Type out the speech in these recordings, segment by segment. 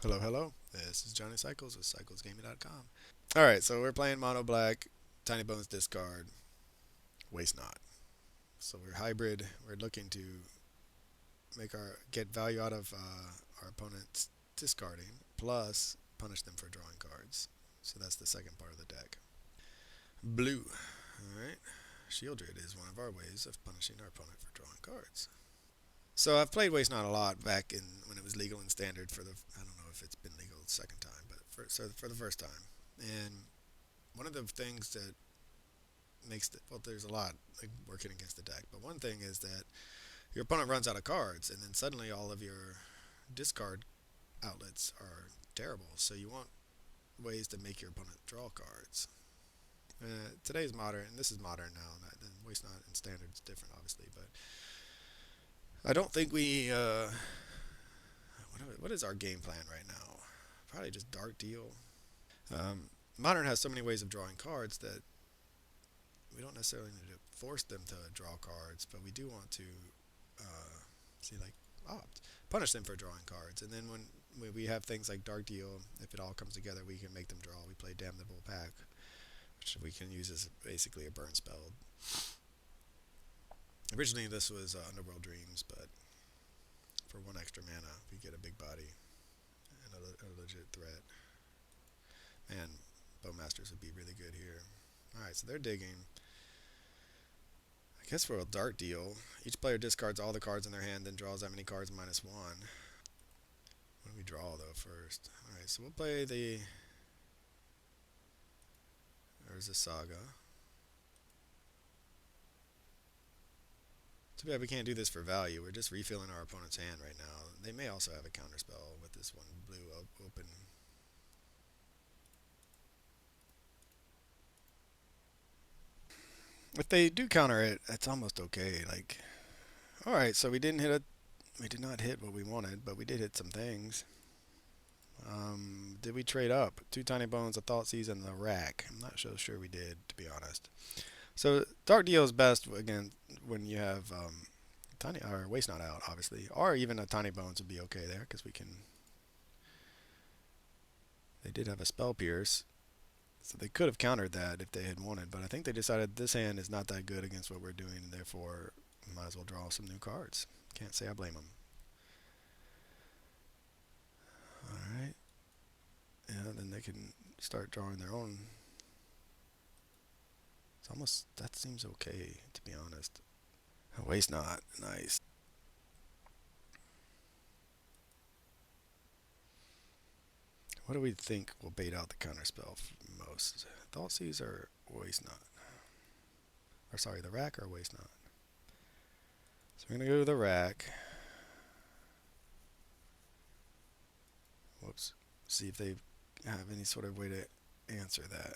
Hello, hello. This is Johnny Cycles with CyclesGaming.com. Alright, so we're playing Mono Black, Tiny Bones Discard, Waste Not. So we're hybrid. We're looking to get value out of our opponent's discarding, plus punish them for drawing cards. So that's the second part of the deck. Blue. Alright. Shieldred is one of our ways of punishing our opponent for drawing cards. So I've played Waste Not a lot back in when it was legal and standard for the I don't know if it's been legal the second time, but for the first time. And one of the things that there's a lot like working against the deck, but one thing is that your opponent runs out of cards, and then suddenly all of your discard outlets are terrible. So you want ways to make your opponent draw cards. Today's modern, and this is modern now. Then Waste Not and standard is different, obviously, but I don't think we. What is our game plan right now? Probably just dark deal. Modern has so many ways of drawing cards that we don't necessarily need to force them to draw cards, but we do want to see like opt punish them for drawing cards. And then when we have things like Dark Deal, if it all comes together, we can make them draw. We play Damnable Pack, which we can use as basically a burn spell. Originally, this was Underworld Dreams, but for one extra mana, we get a big body and a legit threat. Man, Bowmasters would be really good here. Alright, so they're digging. I guess for a Dark Deal, each player discards all the cards in their hand, then draws that many cards minus one. What do we draw though first? Alright, so we'll play the. There's a Saga. Too bad we can't do this for value. We're just refilling our opponent's hand right now. They may also have a counterspell with this one blue open. If they do counter it, it's almost okay. Like, all right, so we did not hit what we wanted, but we did hit some things. Did we trade up? Two Tiny Bones, a Thoughtseize, and the Rack. I'm not so sure we did, to be honest. So Dark Deal is best again when you have tiny or Waste Not out, obviously, or even a Tiny Bones would be okay there because we can. They did have a Spell Pierce, so they could have countered that if they had wanted, but I think they decided this hand is not that good against what we're doing, and therefore we might as well draw some new cards. Can't say I blame them. All right, yeah, then they can start drawing their own. It's almost that seems okay to be honest. Waste Not nice. What do we think will bait out the counterspell most? Thoughtseize or Waste Not? Or sorry, the Rack or Waste Not? So we're gonna go to the Rack. Whoops. See if they have any sort of way to answer that.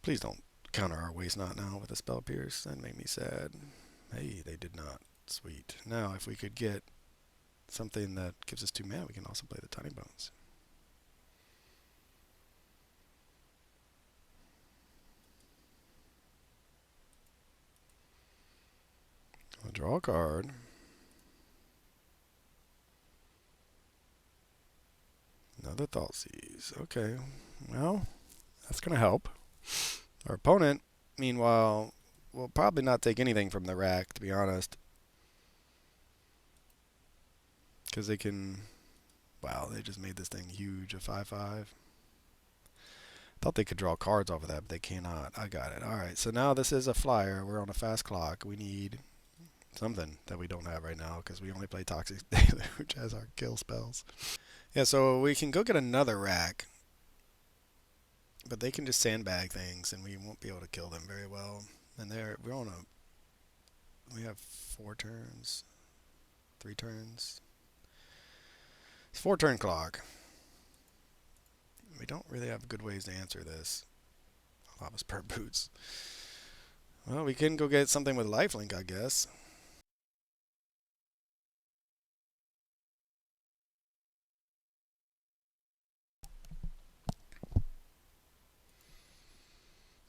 Please don't counter our Waste Not now with a Spell Pierce. That made me sad. Hey, they did not. Sweet. Now, if we could get something that gives us 2 mana, we can also play the Tiny Bones. I'll draw a card. Another Thoughtseize. Okay. Well, that's going to help. Our opponent, meanwhile, will probably not take anything from the Rack, to be honest. Because they can. Wow, they just made this thing huge, a 5/5. Thought they could draw cards off of that, but they cannot. I got it. All right, so now this is a flyer. We're on a fast clock. We need something that we don't have right now because we only play Toxic Deluge as our kill spells. Yeah, so we can go get another Rack, but they can just sandbag things, and we won't be able to kill them very well. And we have 4 turns, 3 turns. It's 4 turn clock. We don't really have good ways to answer this. Lava's per boots. Well, we can go get something with lifelink, I guess.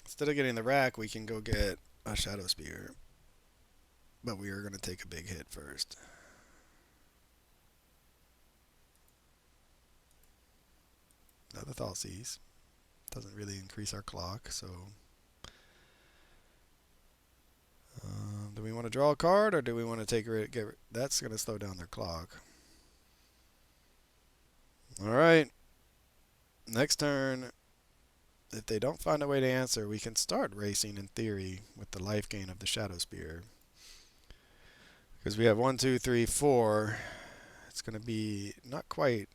Instead of getting the Rack, we can go get a Shadow Spear. but we are going to take a big hit first. Another Thoughtseize. Doesn't really increase our clock, so... do we want to draw a card, or do we want to take it? That's going to slow down their clock. Alright. Next turn, if they don't find a way to answer, we can start racing in theory with the life gain of the Shadow Spear. Because we have 1, 2, 3, 4. It's going to be not quite.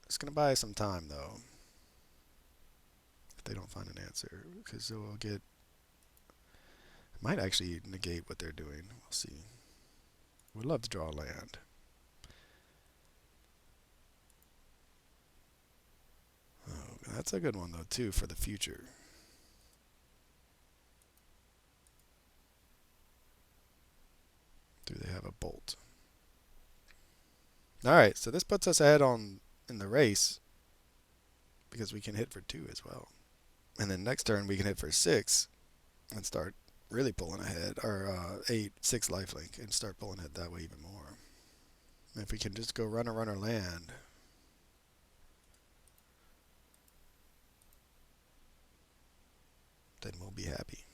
It's going to buy some time, though. If they don't find an answer. Because we'll get... Might actually negate what they're doing. We'll see. We'd love to draw land. Oh, that's a good one, though, too, for the future. Do they have a bolt? Alright, so this puts us ahead in the race because we can hit for 2 as well. And then next turn we can hit for 6 and start really pulling ahead, or 6 lifelink, and start pulling ahead that way even more. And if we can just go runner land, then we'll be happy.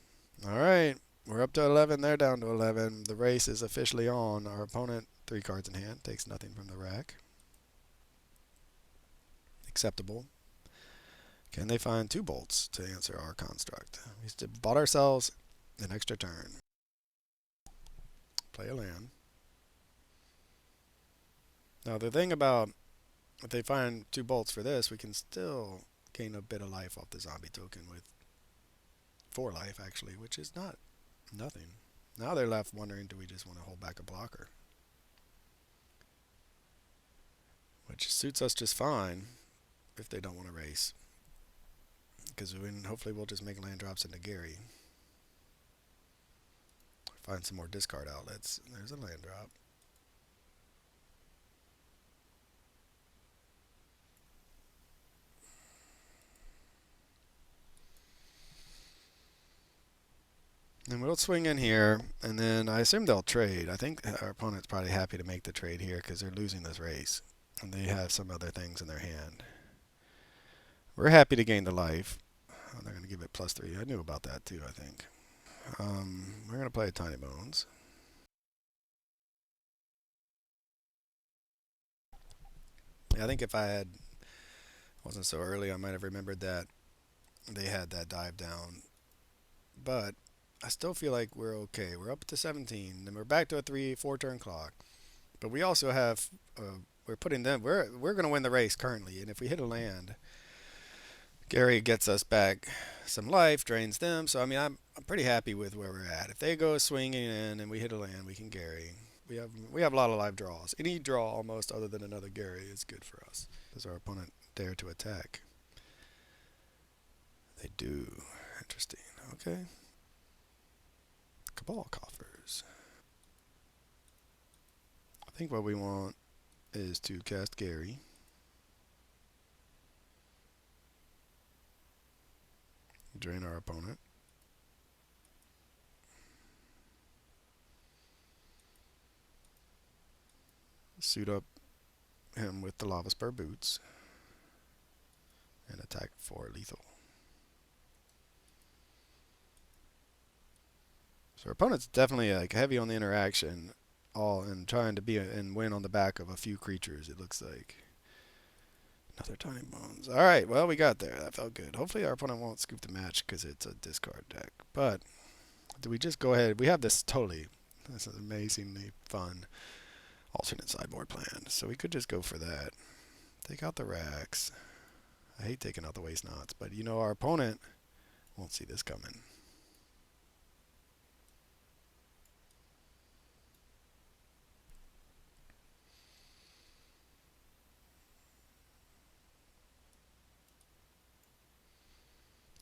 Alright, we're up to 11, they're down to 11. The race is officially on. Our opponent, 3 cards in hand, takes nothing from the rack. Acceptable. Can they find 2 bolts to answer our construct? We bought ourselves an extra turn. Play a land. Now the thing about, if they find 2 bolts for this, we can still gain a bit of life off the zombie token with 4 life actually, which is not nothing. Now they're left wondering, do we just want to hold back a blocker? Which suits us just fine if they don't want to race. Because hopefully we'll just make land drops into Gary. Find some more discard outlets. There's a land drop. And we'll swing in here, and then I assume they'll trade. I think our opponent's probably happy to make the trade here because they're losing this race. And they have some other things in their hand. We're happy to gain the life. Oh, they're going to give it +3. I knew about that too, I think. We're going to play a Tinybones. Yeah, I think if I wasn't so early, I might have remembered that they had that dive down. But I still feel like we're okay. We're up to 17, and we're back to a 3-4 turn clock. But we also have, we're going to win the race currently, and if we hit a land, Gary gets us back some life, drains them. So I mean, I'm pretty happy with where we're at. If they go swinging in and we hit a land, we can Gary. We have a lot of live draws. Any draw almost other than another Gary is good for us. Does our opponent dare to attack? They do. Interesting. Okay. Cabal coffers. I think what we want is to cast Gary. Drain our opponent. Suit up him with the Lava Spur boots. And attack for lethal. So our opponent's definitely like heavy on the interaction, all and trying to be and win on the back of a few creatures. It looks like another Tinybones. All right, well we got there. That felt good. Hopefully our opponent won't scoop the match because it's a discard deck. But do we just go ahead? We have this totally. This is amazingly fun alternate sideboard plan. So we could just go for that. Take out the racks. I hate taking out the waste knots, but you know our opponent won't see this coming.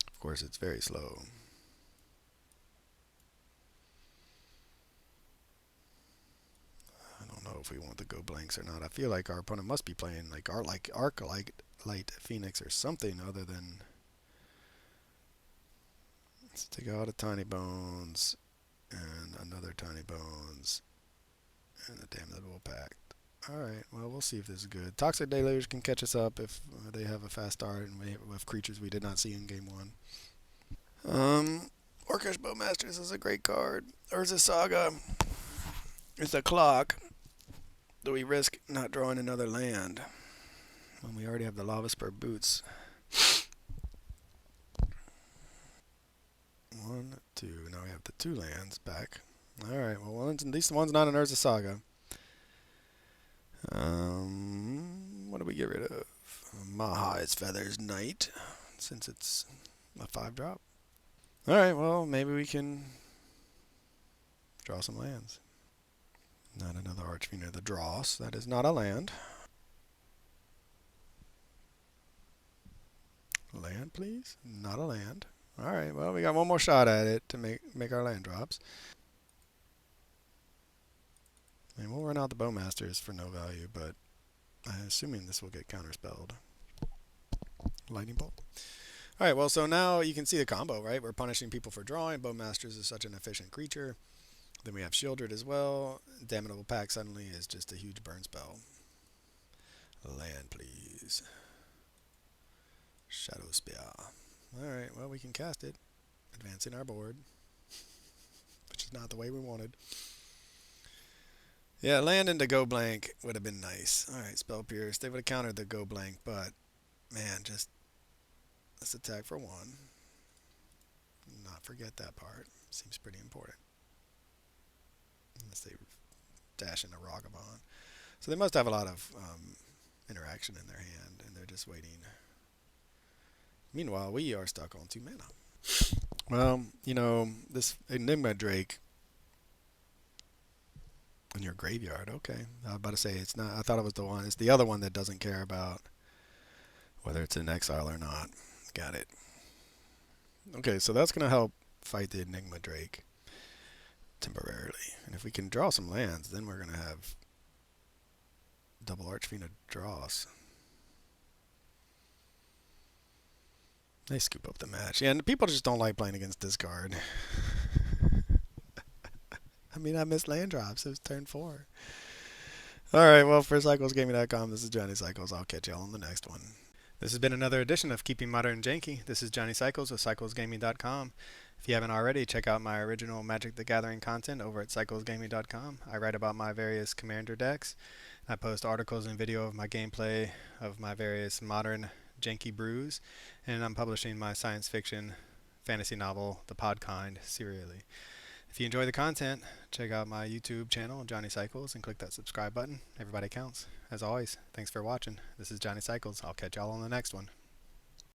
Of course, it's very slow. I don't know if we want to go blanks or not. I feel like our opponent must be playing like Arclight Phoenix or something other than. Let's take out a Tinybones and another Tiny Bones, and a Damnable Pact. Alright, well, we'll see if this is good. Toxic Deluge can catch us up if they have a fast start and we have creatures we did not see in game one. Orcish Bowmasters is a great card. Urza Saga is a clock. Do we risk not drawing another land when we already have the Lava Spur Boots? 1, 2. Now we have the 2 lands back. Alright, well, at least one's not an Urza Saga. What do we get rid of? Mahai's Feathers Knight, since it's a 5-drop. Alright, well, maybe we can draw some lands. Not another Archfiend of the Dross. That is not a land. Land, please? Not a land. Alright, well, we got one more shot at it to make our land drops. And we'll run out the Bowmasters for no value, but I'm assuming this will get counterspelled. Lightning Bolt. Alright, well, so now you can see the combo, right? We're punishing people for drawing. Bowmasters is such an efficient creature. Then we have Shieldred as well. Damnable Pact suddenly is just a huge burn spell. Land, please. Shadow Spear. Alright, well, we can cast it. Advancing our board. Which is not the way we wanted. Yeah, land into Go Blank would have been nice. Alright, Spell Pierce. They would have countered the Go Blank, but, man, just let's attack for 1. Not forget that part. Seems pretty important. Unless they dash into Ragavan. So they must have a lot of interaction in their hand, and they're just waiting. Meanwhile, we are stuck on 2 mana. Well, you know, this Enigma Drake in your graveyard. Okay, I was about to say it's not. I thought it was the one. It's the other one that doesn't care about whether it's in exile or not. Got it. Okay, so that's gonna help fight the Enigma Drake temporarily. And if we can draw some lands, then we're gonna have double Archfiend of Dross. They scoop up the match. Yeah, and people just don't like playing against discard. I mean, I missed land drops. It was turn 4. Alright, well, for CyclesGaming.com, this is Johnny Cycles. I'll catch y'all on the next one. This has been another edition of Keeping Modern Janky. This is Johnny Cycles with CyclesGaming.com. If you haven't already, check out my original Magic the Gathering content over at CyclesGaming.com. I write about my various commander decks. I post articles and video of my gameplay of my various modern janky brews, and I'm publishing my science fiction fantasy novel, The Podkind, serially. If you enjoy the content, check out my YouTube channel, Johnny Cycles, and click that subscribe button. Everybody counts. As always, thanks for watching. This is Johnny Cycles. I'll catch y'all on the next one.